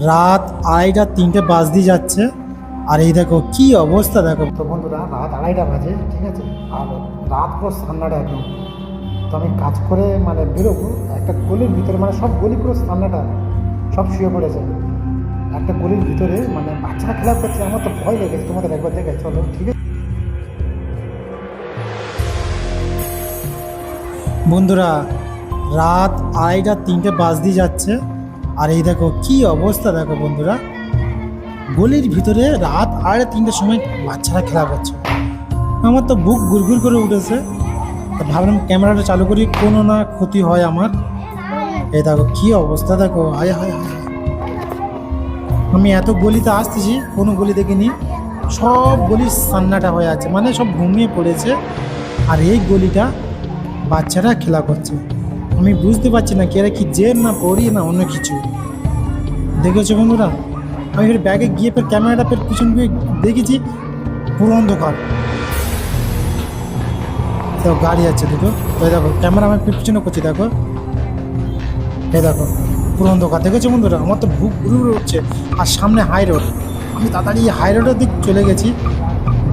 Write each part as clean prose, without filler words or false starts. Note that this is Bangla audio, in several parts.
রাত 2:30 বাজতে যাচ্ছে, আর এই দেখো কি অবস্থা দেখো। তো বন্ধুরা, রাত 2:30 বাজে, ঠিক আছে। আর রাত পুরো সান্নাটা একদম। তো আমি কাজ করে মানে বেরোবো একটা গলির ভিতরে, মানে সব গলি পুরো সান্নাটা, সব শুয়ে পড়েছে একটা গলির ভিতরে, মানে বাচ্চারা খেলা করছে। আমার তো ভয় লেগেছে, তোমাদের একবার দেখে চলো, ঠিক আছে। বন্ধুরা, রাত 2:30 বাজতে যাচ্ছে, আর এই দেখো কি অবস্থা দেখো বন্ধুরা। গলির ভিতরে রাত 2:30টার সময় বাচ্চারা খেলা করছে। আমার তো বুক গুড়গুড় করে উঠেছে। তা ভাবলাম ক্যামেরাটা চালু করি, কোনো না ক্ষতি হয় আমার। এই দেখো কি অবস্থা দেখো, হায় হায় হায়। আমি এত গলিতে আসতেছি, কোনো গলি দেখিনি, সব গলির সান্নাটা হয়ে আছে, মানে সব ঘুমিয়ে পড়েছে। আর এই গলিটা বাচ্চারা খেলা করছে। আমি বুঝতে পারছি না কি এরা কি জেন না পড়ি না অন্য কিছু। দেখেছো বন্ধুরা, আমি ফের ব্যাগে গিয়ে ফের ক্যামেরাটা ফের পিছন দিয়ে দেখেছি, পুরো অন্ধকার। দেখো গাড়ি আছে দুটো, এই দেখো ক্যামেরা আমি পিছনে করছি, দেখো এই দেখো পুরো অন্ধকার। দেখেছো বন্ধুরা, আমার তো বুক ঘুরে উঠছে। আর সামনে হাই রোড, আমি তাড়াতাড়ি হাই রোডের দিক চলে গেছি।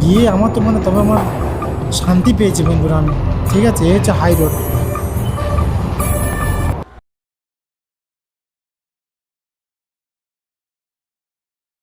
গিয়ে আমার তো মানে তবে আমার শান্তি পেয়েছি বন্ধুরা আমি, ঠিক আছে। এই হচ্ছে হাই রোড।